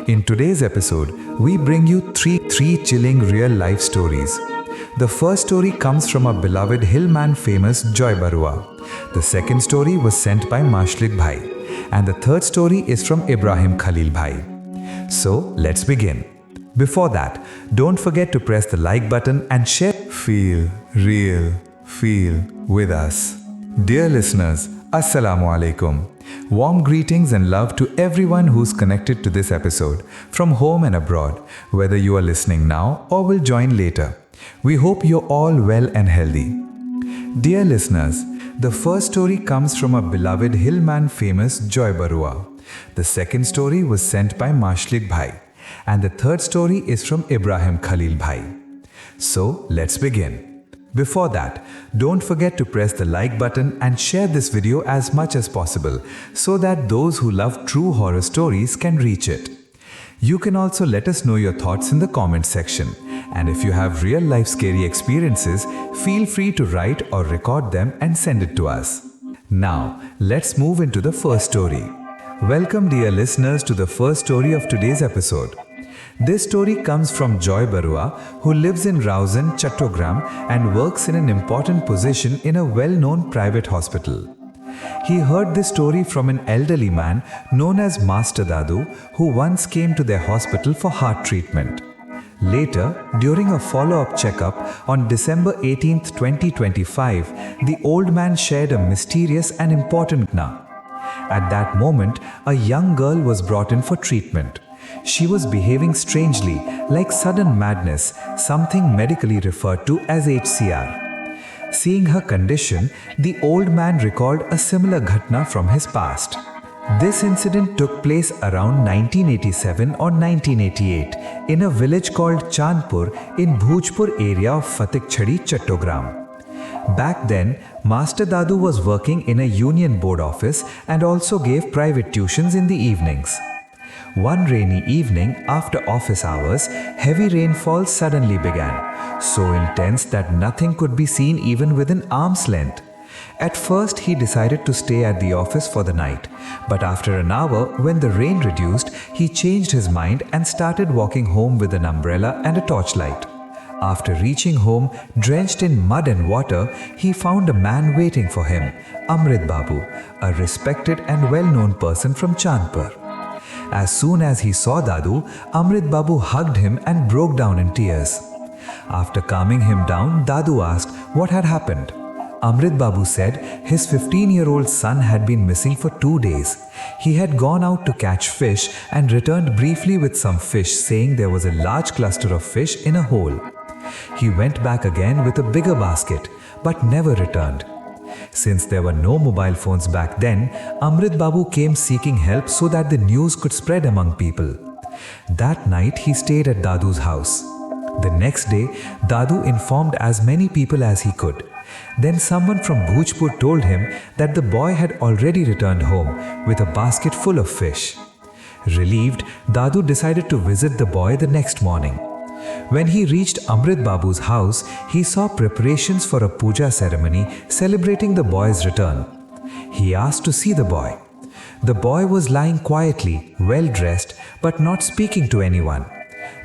In today's episode, we bring you three chilling real-life stories. The first story comes from our beloved hillman famous Joy Barua. The second story was sent by Mashlik Bhai. And the third story is from Ibrahim Khalil Bhai. So, let's begin. Before that, don't forget to press the like button and share. Feel with us. Dear listeners, Assalamu alaikum. Warm greetings and love to everyone who's connected to this episode, from home and abroad, whether you are listening now or will join later. We hope you're all well and healthy. Dear listeners, the first story comes from our beloved hillman famous Joy Barua. The second story was sent by Mashlik Bhai. And the third story is from Ibrahim Khalil Bhai. So, let's begin. Before that, don't forget to press the like button and share this video as much as possible so that those who love true horror stories can reach it. You can also let us know your thoughts in the comment section. And if you have real-life scary experiences, feel free to write or record them and send it to us. Now, let's move into the first story. Welcome, dear listeners, to the first story of today's episode. This story comes from Joy Barua, who lives in Rauzen, Chattogram and works in an important position in a well-known private hospital. He heard this story from an elderly man known as Master Dadu, who once came to their hospital for heart treatment. Later, during a follow-up checkup on December 18, 2025, the old man shared a mysterious and important ghna. At that moment, a young girl was brought in for treatment. She was behaving strangely, like sudden madness, something medically referred to as HCR. Seeing her condition, the old man recalled a similar ghatna from his past. This incident took place around 1987 or 1988 in a village called Chandpur in Bhojpur area of Fatikchhadi, Chattogram. Back then, Master Dadu was working in a union board office and also gave private tuitions in the evenings. One rainy evening after office hours, heavy rainfall suddenly began, so intense that nothing could be seen even within arm's length. At first, he decided to stay at the office for the night, but after an hour, when the rain reduced, he changed his mind and started walking home with an umbrella and a torchlight. After reaching home, drenched in mud and water, he found a man waiting for him, Amrit Babu, a respected and well-known person from Chandpur. As soon as he saw Dadu, Amrit Babu hugged him and broke down in tears. After calming him down, Dadu asked what had happened. Amrit Babu said his 15-year-old son had been missing for 2 days. He had gone out to catch fish and returned briefly with some fish, saying there was a large cluster of fish in a hole. He went back again with a bigger basket, but never returned. Since there were no mobile phones back then, Amrit Babu came seeking help so that the news could spread among people. That night, he stayed at Dadu's house. The next day, Dadu informed as many people as he could. Then someone from Bhojpur told him that the boy had already returned home with a basket full of fish. Relieved, Dadu decided to visit the boy the next morning. When he reached Amrit Babu's house, he saw preparations for a puja ceremony celebrating the boy's return. He asked to see the boy. The boy was lying quietly, well-dressed, but not speaking to anyone.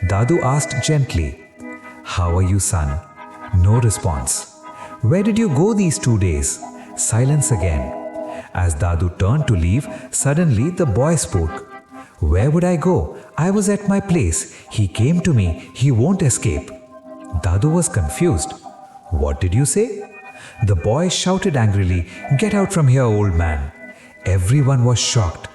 Dadu asked gently, "How are you, son?" No response. "Where did you go these 2 days?" Silence again. As Dadu turned to leave, suddenly the boy spoke. "Where would I go? I was at my place. He came to me. He won't escape." Dadu was confused. "What did you say?" The boy shouted angrily, "Get out from here, old man." Everyone was shocked.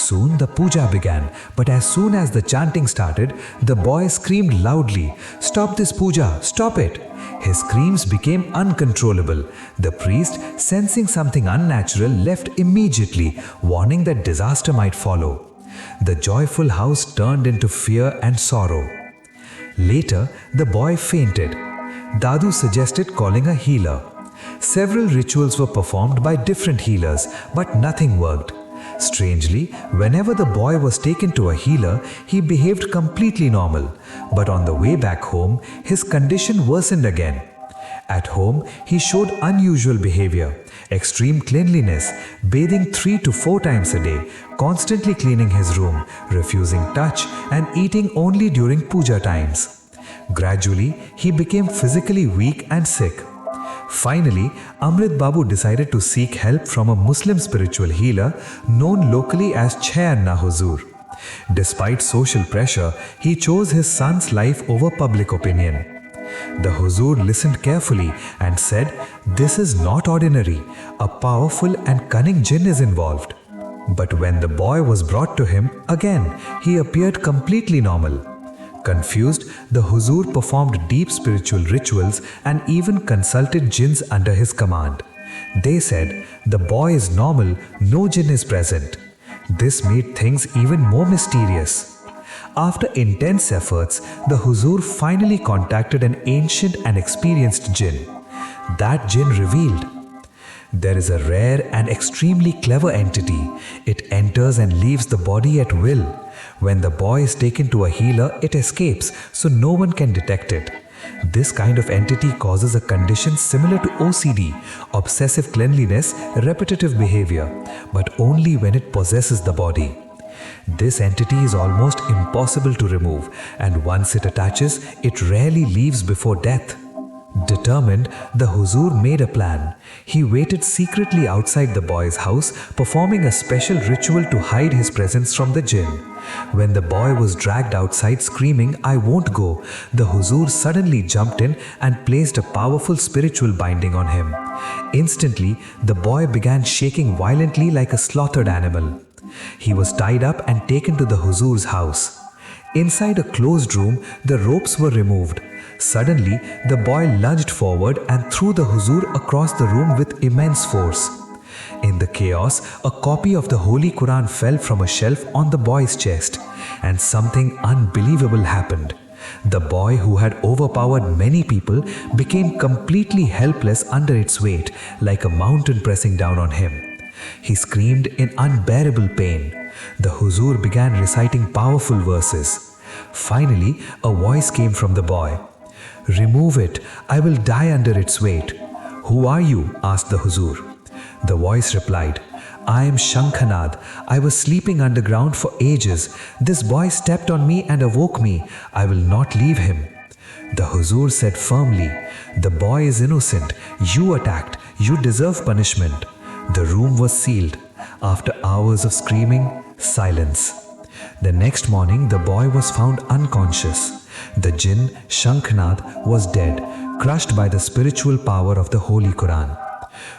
Soon the puja began, but as soon as the chanting started, the boy screamed loudly, "Stop this puja! Stop it!" His screams became uncontrollable. The priest, sensing something unnatural, left immediately, warning that disaster might follow. The joyful house turned into fear and sorrow. Later, the boy fainted. Dadu suggested calling a healer. Several rituals were performed by different healers, but nothing worked. Strangely, whenever the boy was taken to a healer, he behaved completely normal. But on the way back home, his condition worsened again. At home, he showed unusual behavior. extreme cleanliness, bathing 3 to 4 times a day, constantly cleaning his room, refusing touch, and eating only during puja times. Gradually, he became physically weak and sick. Finally, Amrit Babu decided to seek help from a Muslim spiritual healer known locally as Chayanna Huzur. Despite social pressure, he chose his son's life over public opinion. The Huzur listened carefully and said, "This is not ordinary. A powerful and cunning jinn is involved." But when the boy was brought to him, again, he appeared completely normal. Confused, the Huzur performed deep spiritual rituals and even consulted jinns under his command. They said, "The boy is normal, no jinn is present." This made things even more mysterious. After intense efforts, the Huzur finally contacted an ancient and experienced jinn. That jinn revealed, "There is a rare and extremely clever entity. It enters and leaves the body at will. When the boy is taken to a healer, it escapes, so no one can detect it. This kind of entity causes a condition similar to OCD, obsessive cleanliness, repetitive behavior, but only when it possesses the body. This entity is almost impossible to remove, and once it attaches, it rarely leaves before death." Determined, the Huzur made a plan. He waited secretly outside the boy's house, performing a special ritual to hide his presence from the jinn. When the boy was dragged outside screaming, "I won't go," the Huzur suddenly jumped in and placed a powerful spiritual binding on him. Instantly, the boy began shaking violently like a slaughtered animal. He was tied up and taken to the Huzur's house. Inside a closed room, the ropes were removed. Suddenly, the boy lunged forward and threw the Huzur across the room with immense force. In the chaos, a copy of the Holy Quran fell from a shelf on the boy's chest, and something unbelievable happened. The boy, who had overpowered many people, became completely helpless under its weight, like a mountain pressing down on him. He screamed in unbearable pain. The Huzur began reciting powerful verses. Finally, a voice came from the boy. "Remove it. I will die under its weight." "Who are you?" asked the Huzur. The voice replied, "I am Shankhanad. I was sleeping underground for ages. This boy stepped on me and awoke me. I will not leave him." The Huzur said firmly, "The boy is innocent. You attacked. You deserve punishment." The room was sealed. After hours of screaming, silence. The next morning, the boy was found unconscious. The jinn, Shankhanad, was dead, crushed by the spiritual power of the Holy Quran.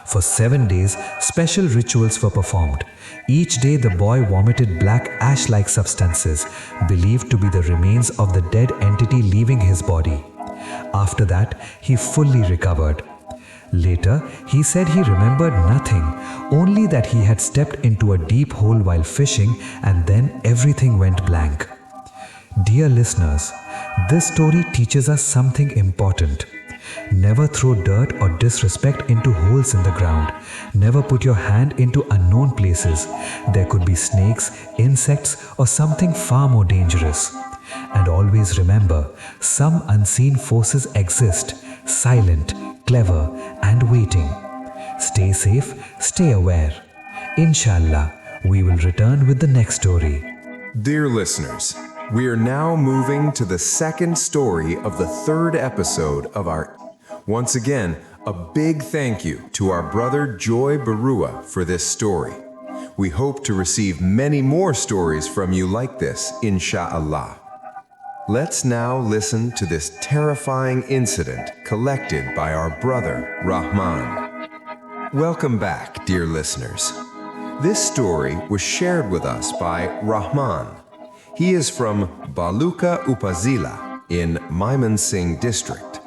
For 7 days, special rituals were performed. Each day, the boy vomited black ash-like substances, believed to be the remains of the dead entity leaving his body. After that, he fully recovered. Later, he said he remembered nothing, only that he had stepped into a deep hole while fishing, and then everything went blank. Dear listeners, this story teaches us something important. Never throw dirt or disrespect into holes in the ground. Never put your hand into unknown places. There could be snakes, insects, or something far more dangerous. And always remember, some unseen forces exist, silent, clever, and waiting. Stay safe, stay aware. Inshallah, we will return with the next story. Dear listeners, we are now moving to the second story of the third episode of our... Once again, a big thank you to our brother Joy Barua for this story. We hope to receive many more stories from you like this, inshallah. Let's now listen to this terrifying incident collected by our brother Rahman. Welcome back, dear listeners. This story was shared with us by Rahman. He is from Baluka Upazila in Mymensingh district.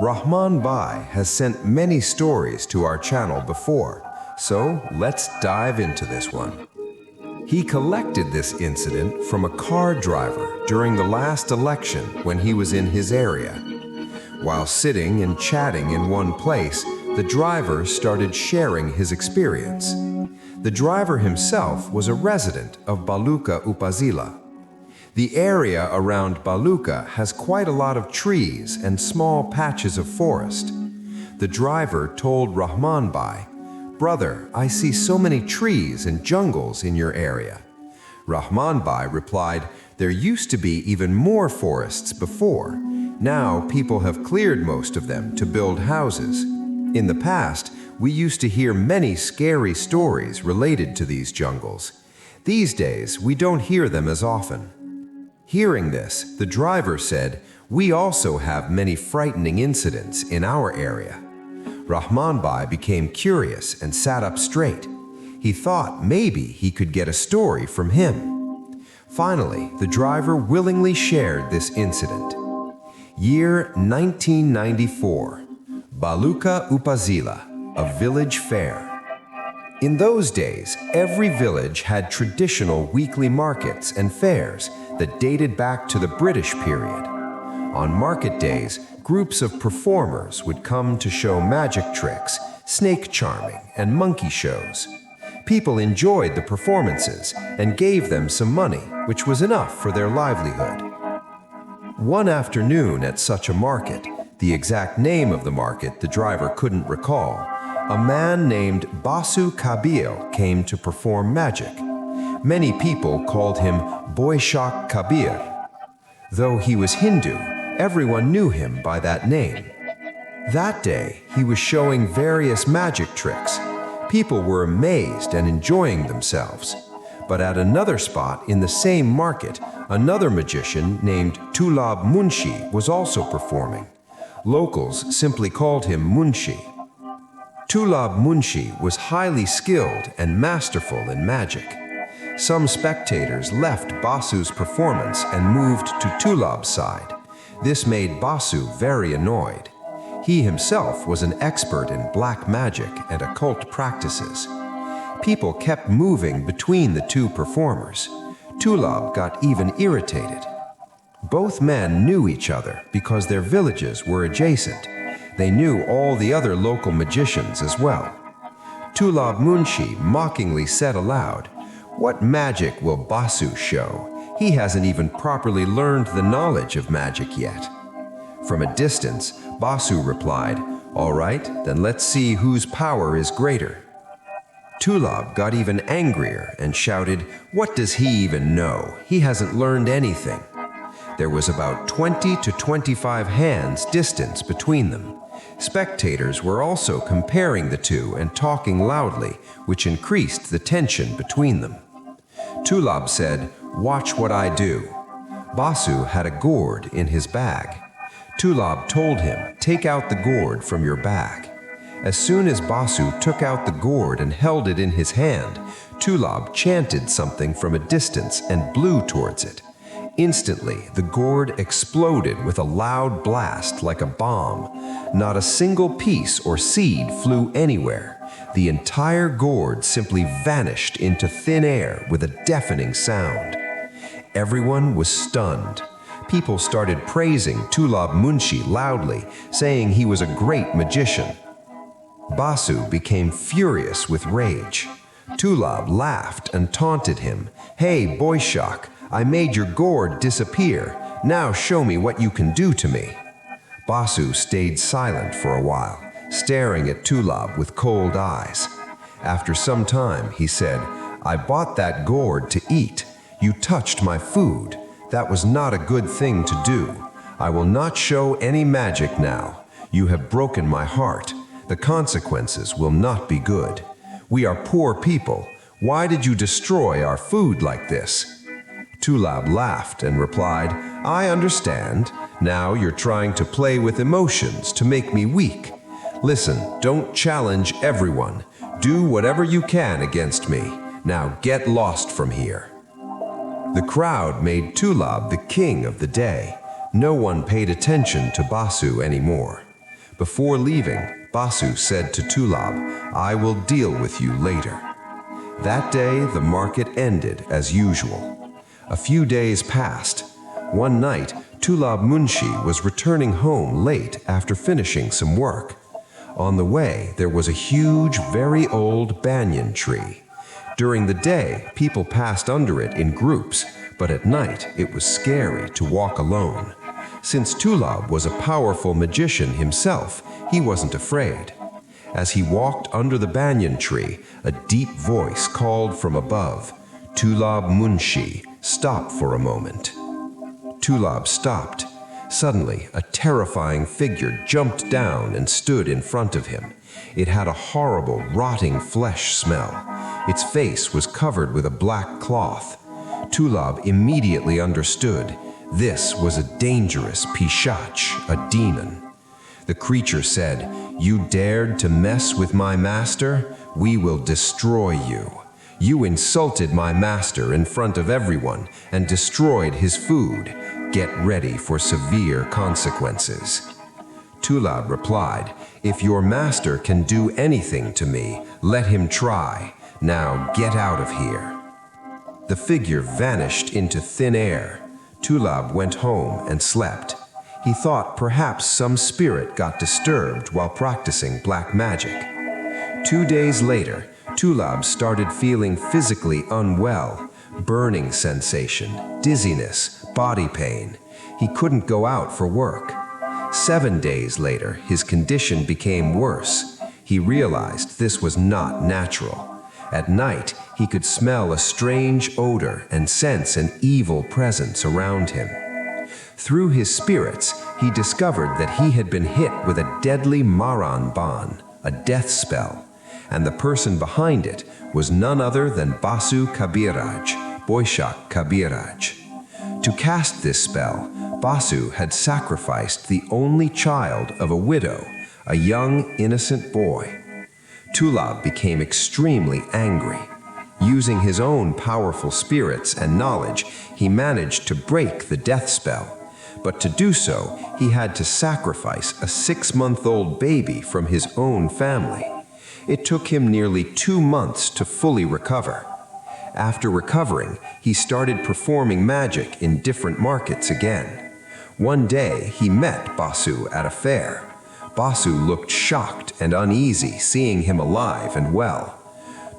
Rahman Bhai has sent many stories to our channel before, so let's dive into this one. He collected this incident from a car driver during the last election when he was in his area. While sitting and chatting in one place, the driver started sharing his experience. The driver himself was a resident of Baluka Upazila. The area around Baluka has quite a lot of trees and small patches of forest. The driver told Rahman Bhai, "Brother, I see so many trees and jungles in your area." Rahman Bhai replied, "There used to be even more forests before. Now people have cleared most of them to build houses. In the past, we used to hear many scary stories related to these jungles. These days, we don't hear them as often." Hearing this, the driver said, "We also have many frightening incidents in our area." Rahman Bhai became curious and sat up straight. He thought maybe he could get a story from him. Finally, the driver willingly shared this incident. Year 1994. Baluka Upazila, a village fair. In those days, every village had traditional weekly markets and fairs that dated back to the British period. On market days, groups of performers would come to show magic tricks, snake charming, and monkey shows. People enjoyed the performances and gave them some money, which was enough for their livelihood. One afternoon at such a market, the exact name of the market the driver couldn't recall, a man named Basu Kabir came to perform magic. Many people called him Boishak Kabir. Though he was Hindu, everyone knew him by that name. That day, he was showing various magic tricks. People were amazed and enjoying themselves. But at another spot in the same market, another magician named Tulab Munshi was also performing. Locals simply called him Munshi. Tulab Munshi was highly skilled and masterful in magic. Some spectators left Basu's performance and moved to Tulab's side. This made Basu very annoyed. He himself was an expert in black magic and occult practices. People kept moving between the two performers. Tulab got even irritated. Both men knew each other because their villages were adjacent. They knew all the other local magicians as well. Tulab Munshi mockingly said aloud, "What magic will Basu show? He hasn't even properly learned the knowledge of magic yet." From a distance, Basu replied, "All right, then let's see whose power is greater." Tulab got even angrier and shouted, "What does he even know? He hasn't learned anything." There was about 20 to 25 hands distance between them. Spectators were also comparing the two and talking loudly, which increased the tension between them. Tulab said, "Watch what I do." Basu had a gourd in his bag. Tulab told him, "Take out the gourd from your bag." As soon as Basu took out the gourd and held it in his hand, Tulab chanted something from a distance and blew towards it. Instantly, the gourd exploded with a loud blast like a bomb. Not a single piece or seed flew anywhere. The entire gourd simply vanished into thin air with a deafening sound. Everyone was stunned. People started praising Tulab Munshi loudly, saying he was a great magician. Basu became furious with rage. Tulab laughed and taunted him, "Hey, Boishak, I made your gourd disappear. Now show me what you can do to me." Basu stayed silent for a while, staring at Tulab with cold eyes. After some time, he said, "I bought that gourd to eat. You touched my food. That was not a good thing to do. I will not show any magic now. You have broken my heart. The consequences will not be good. We are poor people. Why did you destroy our food like this?" Tulab laughed and replied, "I understand. Now you're trying to play with emotions to make me weak. Listen, don't challenge everyone. Do whatever you can against me. Now get lost from here." The crowd made Tulab the king of the day. No one paid attention to Basu anymore. Before leaving, Basu said to Tulab, "I will deal with you later." That day, the market ended as usual. A few days passed. One night, Tulab Munshi was returning home late after finishing some work. On the way, there was a huge, very old banyan tree. During the day, people passed under it in groups, but at night, it was scary to walk alone. Since Tulab was a powerful magician himself, he wasn't afraid. As he walked under the banyan tree, a deep voice called from above, "Tulab Munshi, stop for a moment." Tulab stopped. Suddenly, a terrifying figure jumped down and stood in front of him. It had a horrible, rotting flesh smell. Its face was covered with a black cloth. Tulab immediately understood. This was a dangerous Pishach, a demon. The creature said, "You dared to mess with my master? We will destroy you. You insulted my master in front of everyone and destroyed his food. Get ready for severe consequences." Tulab replied, "If your master can do anything to me, let him try. Now get out of here." The figure vanished into thin air. Tulab went home and slept. He thought perhaps some spirit got disturbed while practicing black magic. 2 days later, Tulab started feeling physically unwell, burning sensation, dizziness, body pain. He couldn't go out for work. 7 days later, his condition became worse. He realized this was not natural. At night, he could smell a strange odor and sense an evil presence around him. Through his spirits, he discovered that he had been hit with a deadly Maran Ban, a death spell, and the person behind it was none other than Basu Kabiraj, Boishak Kabiraj. To cast this spell, Basu had sacrificed the only child of a widow, a young, innocent boy. Tulab became extremely angry. Using his own powerful spirits and knowledge, he managed to break the death spell. But to do so, he had to sacrifice a 6-month-old baby from his own family. It took him nearly 2 months to fully recover. After recovering, he started performing magic in different markets again. One day, he met Basu at a fair. Basu looked shocked and uneasy seeing him alive and well.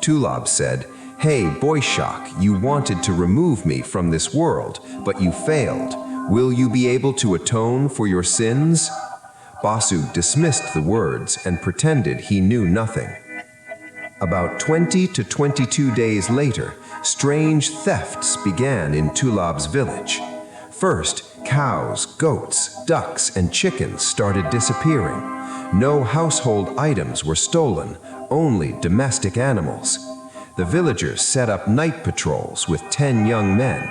Tulab said, "Hey, Boishak, you wanted to remove me from this world, but you failed. Will you be able to atone for your sins?" Basu dismissed the words and pretended he knew nothing. About 20 to 22 days later, strange thefts began in Tulab's village. First, cows, goats, ducks, and chickens started disappearing. No household items were stolen, only domestic animals. The villagers set up night patrols with 10 young men.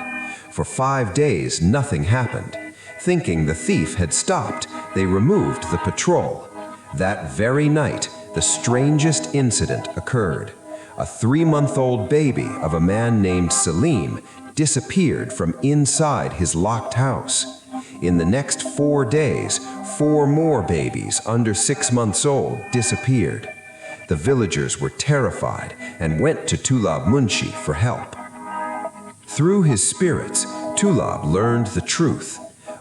For 5 days, nothing happened. Thinking the thief had stopped, they removed the patrol. That very night, the strangest incident occurred. A 3-month-old baby of a man named Salim disappeared from inside his locked house. In the next 4 days, 4 more babies under 6 months old disappeared. The villagers were terrified and went to Tulab Munshi for help. Through his spirits, Tulab learned the truth.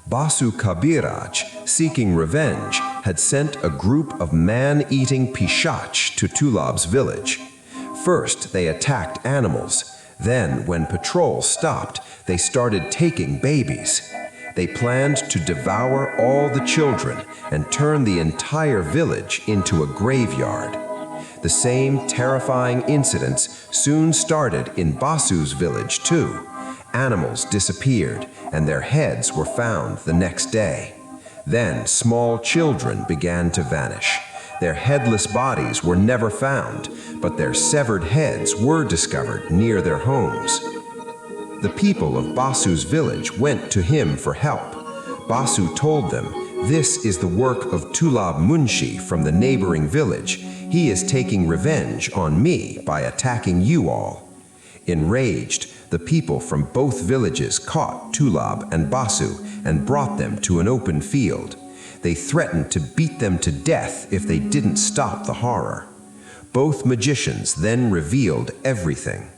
Basu Kabiraj, seeking revenge, had sent a group of man-eating Pishach to Tulab's village. First, they attacked animals. Then, when patrol stopped, they started taking babies. They planned to devour all the children and turn the entire village into a graveyard. The same terrifying incidents soon started in Basu's village too. Animals disappeared, and their heads were found the next day. Then small children began to vanish. Their headless bodies were never found, but their severed heads were discovered near their homes. The people of Basu's village went to him for help. Basu told them, "This is the work of Tulab Munshi from the neighboring village. He is taking revenge on me by attacking you all." Enraged, the people from both villages caught Tulab and Basu and brought them to an open field. They threatened to beat them to death if they didn't stop the horror. Both magicians then revealed everything.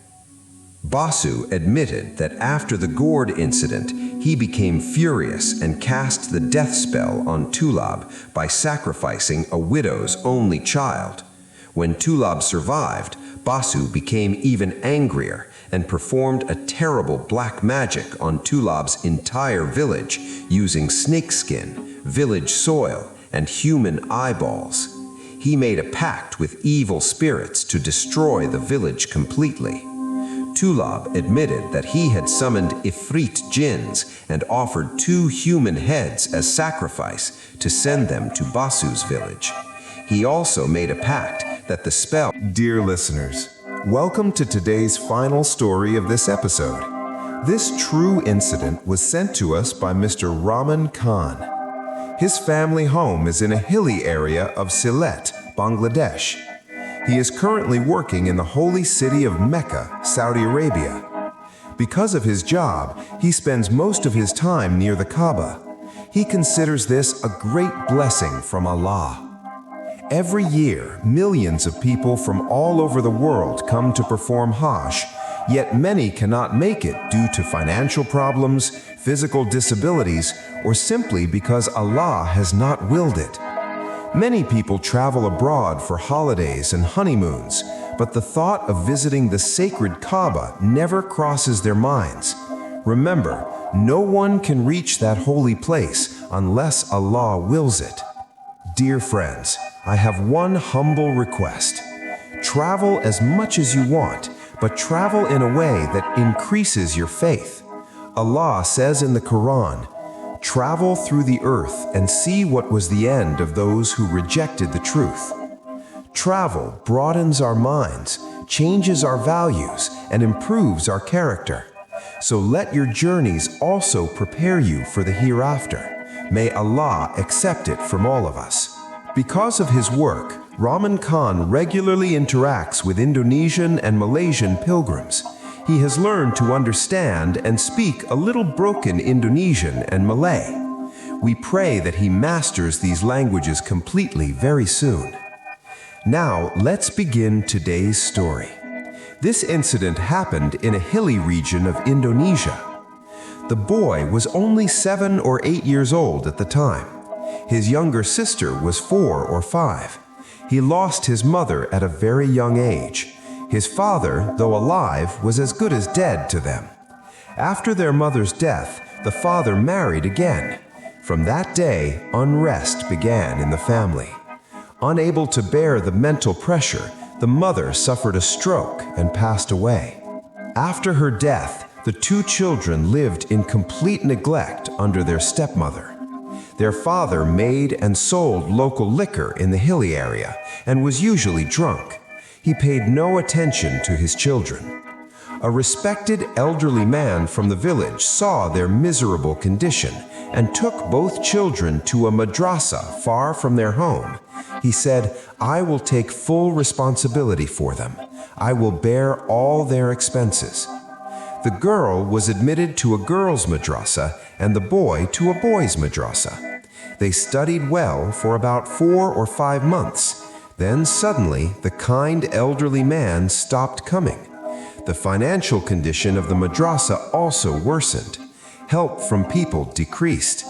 Basu admitted that after the gourd incident, he became furious and cast the death spell on Tulab by sacrificing a widow's only child. When Tulab survived, Basu became even angrier and performed a terrible black magic on Tulab's entire village using snakeskin, village soil, and human eyeballs. he made a pact with evil spirits to destroy the village completely. Tulab admitted that he had summoned Ifrit jinns and offered 2 human heads as sacrifice to send them to Basu's village. He also made a pact that the spell... Dear listeners, welcome to today's final story of this episode. This true incident was sent to us by Mr. Rahman Khan. His family home is in a hilly area of Sylhet, Bangladesh. He is currently working in the holy city of Mecca, Saudi Arabia. Because of his job, he spends most of his time near the Kaaba. He considers this a great blessing from Allah. Every year, millions of people from all over the world come to perform Hajj, yet many cannot make it due to financial problems, physical disabilities, or simply because Allah has not willed it. Many people travel abroad for holidays and honeymoons, but the thought of visiting the sacred Kaaba never crosses their minds. Remember, no one can reach that holy place unless Allah wills it. Dear friends, I have one humble request. Travel as much as you want, but travel in a way that increases your faith. Allah says in the Quran, "Travel through the earth and see what was the end of those who rejected the truth." Travel broadens our minds, changes our values, and improves our character. So let your journeys also prepare you for the hereafter. May Allah accept it from all of us. Because of his work, Rahman Khan regularly interacts with Indonesian and Malaysian pilgrims. He has learned to understand and speak a little broken Indonesian and Malay. We pray that he masters these languages completely very soon. Now, let's begin today's story. This incident happened in a hilly region of Indonesia. The boy was only 7 or 8 years old at the time. His younger sister was 4 or 5. He lost his mother at a very young age. His father, though alive, was as good as dead to them. After their mother's death, the father married again. From that day, unrest began in the family. Unable to bear the mental pressure, the mother suffered a stroke and passed away. After her death, the 2 children lived in complete neglect under their stepmother. Their father made and sold local liquor in the hilly area and was usually drunk. He paid no attention to his children. A respected elderly man from the village saw their miserable condition and took both children to a madrasa far from their home. He said, "I will take full responsibility for them. I will bear all their expenses." The girl was admitted to a girls' madrasa and the boy to a boys' madrasa. They studied well for about 4 or 5 months. Then suddenly, the kind elderly man stopped coming. The financial condition of the madrasa also worsened. Help from people decreased.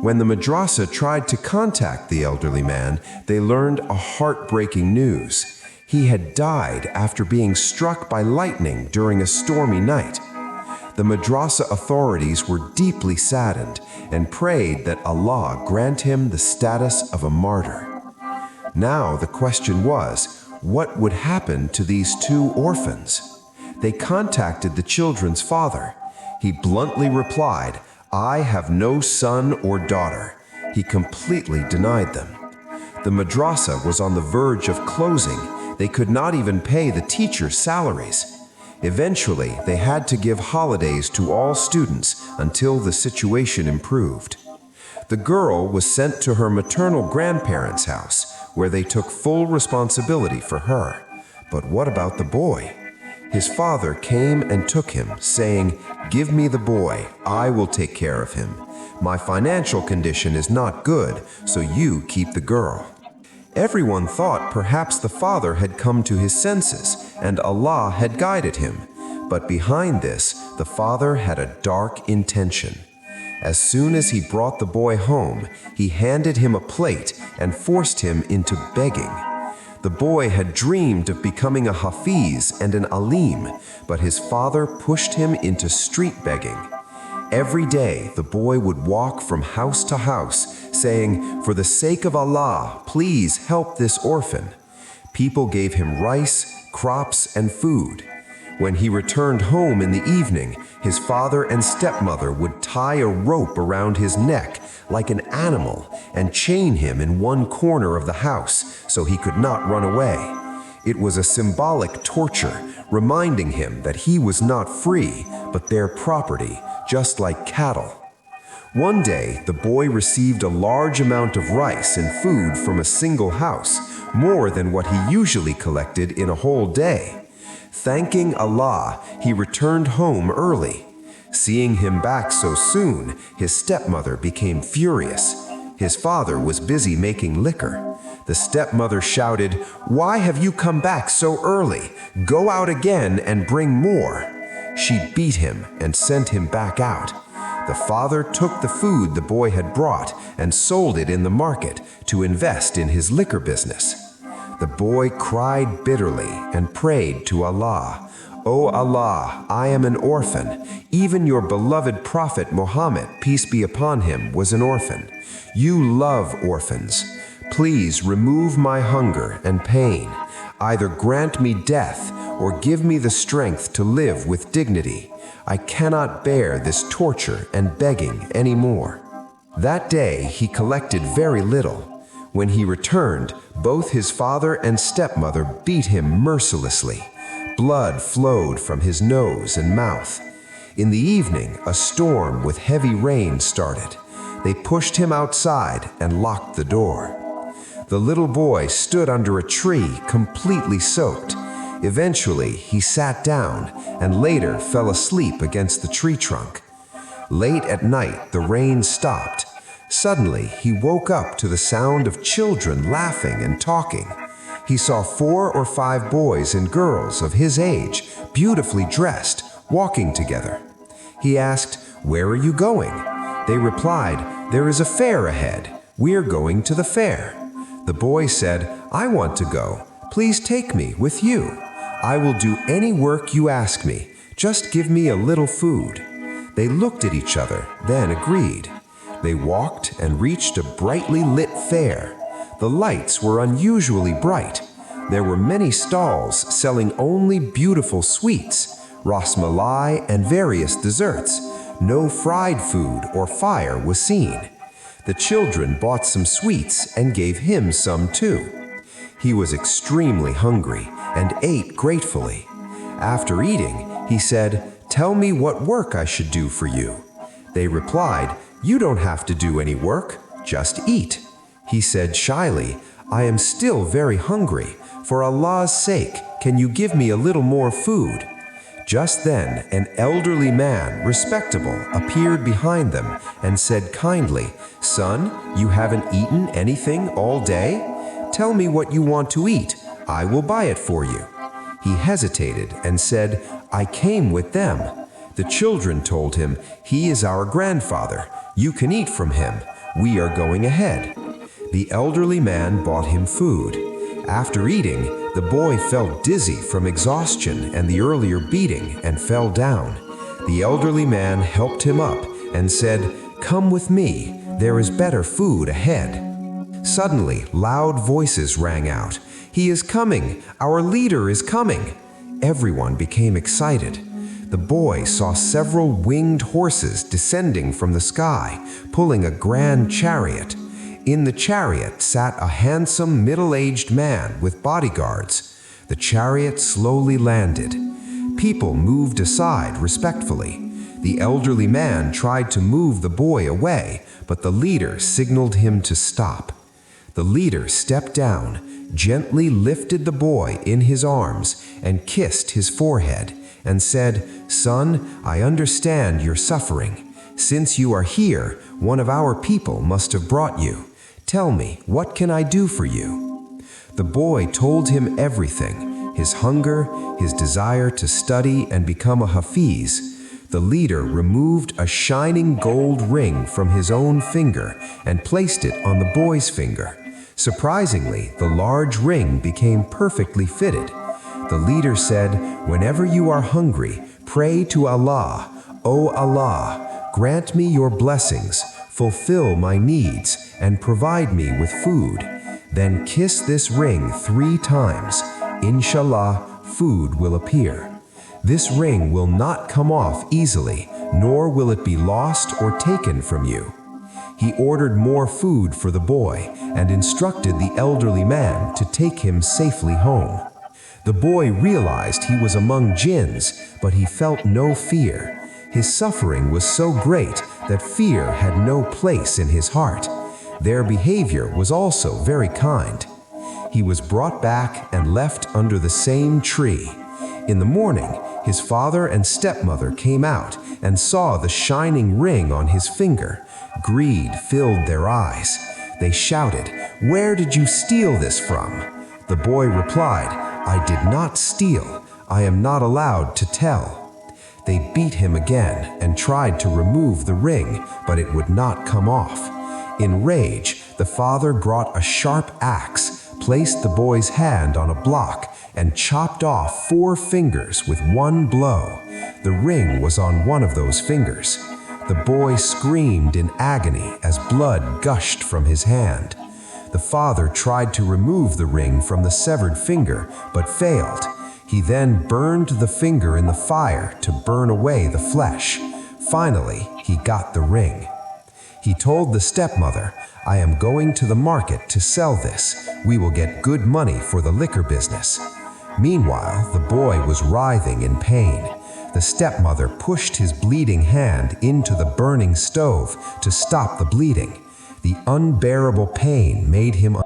When the madrasa tried to contact the elderly man, they learned a heartbreaking news. He had died after being struck by lightning during a stormy night. The madrasa authorities were deeply saddened and prayed that Allah grant him the status of a martyr. Now the question was, what would happen to these 2 orphans? They contacted the children's father. He bluntly replied, "I have no son or daughter." He completely denied them. The madrasa was on the verge of closing. They could not even pay the teachers' salaries. Eventually, they had to give holidays to all students until the situation improved. The girl was sent to her maternal grandparents' house, where they took full responsibility for her. But what about the boy? His father came and took him, saying, "Give me the boy, I will take care of him. My financial condition is not good, so you keep the girl." Everyone thought perhaps the father had come to his senses and Allah had guided him. But behind this, the father had a dark intention. As soon as he brought the boy home, he handed him a plate and forced him into begging. The boy had dreamed of becoming a hafiz and an alim, but his father pushed him into street begging. Every day, the boy would walk from house to house, saying, "For the sake of Allah, please help this orphan." People gave him rice, crops, and food. When he returned home in the evening, his father and stepmother would tie a rope around his neck like an animal and chain him in one corner of the house so he could not run away. It was a symbolic torture, reminding him that he was not free, but their property, just like cattle. One day, the boy received a large amount of rice and food from a single house, more than what he usually collected in a whole day. Thanking Allah, he returned home early. Seeing him back so soon, his stepmother became furious. His father was busy making liquor. The stepmother shouted, "Why have you come back so early? Go out again and bring more." She beat him and sent him back out. The father took the food the boy had brought and sold it in the market to invest in his liquor business. The boy cried bitterly and prayed to Allah, "O Allah, I am an orphan. Even your beloved Prophet Muhammad, peace be upon him, was an orphan. You love orphans. Please remove my hunger and pain. Either grant me death or give me the strength to live with dignity. I cannot bear this torture and begging anymore." That day he collected very little. When he returned, both his father and stepmother beat him mercilessly. Blood flowed from his nose and mouth. In the evening, a storm with heavy rain started. They pushed him outside and locked the door. The little boy stood under a tree, completely soaked. Eventually, he sat down and later fell asleep against the tree trunk. Late at night, the rain stopped. Suddenly, he woke up to the sound of children laughing and talking. He saw 4 or 5 boys and girls of his age, beautifully dressed, walking together. He asked, "Where are you going?" They replied, "There is a fair ahead. We're going to the fair." The boy said, "I want to go. Please take me with you. I will do any work you ask me. Just give me a little food." They looked at each other, then agreed. They walked and reached a brightly lit fair. The lights were unusually bright. There were many stalls selling only beautiful sweets, ras malai, and various desserts. No fried food or fire was seen. The children bought some sweets and gave him some too. He was extremely hungry and ate gratefully. After eating, he said, "Tell me what work I should do for you." They replied, "You don't have to do any work, just eat." He said shyly, "I am still very hungry. For Allah's sake, can you give me a little more food?" Just then, an elderly man, respectable, appeared behind them and said kindly, "Son, you haven't eaten anything all day? Tell me what you want to eat. I will buy it for you." He hesitated and said, "I came with them." The children told him, "He is our grandfather. You can eat from him. We are going ahead." The elderly man bought him food. After eating, the boy felt dizzy from exhaustion and the earlier beating and fell down. The elderly man helped him up and said, "Come with me. There is better food ahead." Suddenly, loud voices rang out. "He is coming! Our leader is coming!" Everyone became excited. The boy saw several winged horses descending from the sky, pulling a grand chariot. In the chariot sat a handsome middle-aged man with bodyguards. The chariot slowly landed. People moved aside respectfully. The elderly man tried to move the boy away, but the leader signaled him to stop. The leader stepped down, gently lifted the boy in his arms, and kissed his forehead, and said, "Son, I understand your suffering. Since you are here, one of our people must have brought you. Tell me, what can I do for you?" The boy told him everything, his hunger, his desire to study and become a hafiz. The leader removed a shining gold ring from his own finger and placed it on the boy's finger. Surprisingly, the large ring became perfectly fitted. The leader said, "Whenever you are hungry, pray to Allah. O Allah, Grant me your blessings, fulfill my needs, and provide me with food. Then kiss this ring 3 times. Inshallah, food will appear. This ring will not come off easily, nor will it be lost or taken from you." He ordered more food for the boy and instructed the elderly man to take him safely home. The boy realized he was among jinns, but he felt no fear. His suffering was so great that fear had no place in his heart. Their behavior was also very kind. He was brought back and left under the same tree. In the morning, his father and stepmother came out and saw the shining ring on his finger. Greed filled their eyes. They shouted, "Where did you steal this from?" The boy replied, "I did not steal. I am not allowed to tell." They beat him again and tried to remove the ring, but it would not come off. In rage, the father brought a sharp axe, placed the boy's hand on a block, and chopped off 4 fingers with one blow. The ring was on one of those fingers. The boy screamed in agony as blood gushed from his hand. The father tried to remove the ring from the severed finger, but failed. He then burned the finger in the fire to burn away the flesh. Finally, he got the ring. He told the stepmother, "I am going to the market to sell this. We will get good money for the liquor business." Meanwhile, the boy was writhing in pain. The stepmother pushed his bleeding hand into the burning stove to stop the bleeding. The unbearable pain made him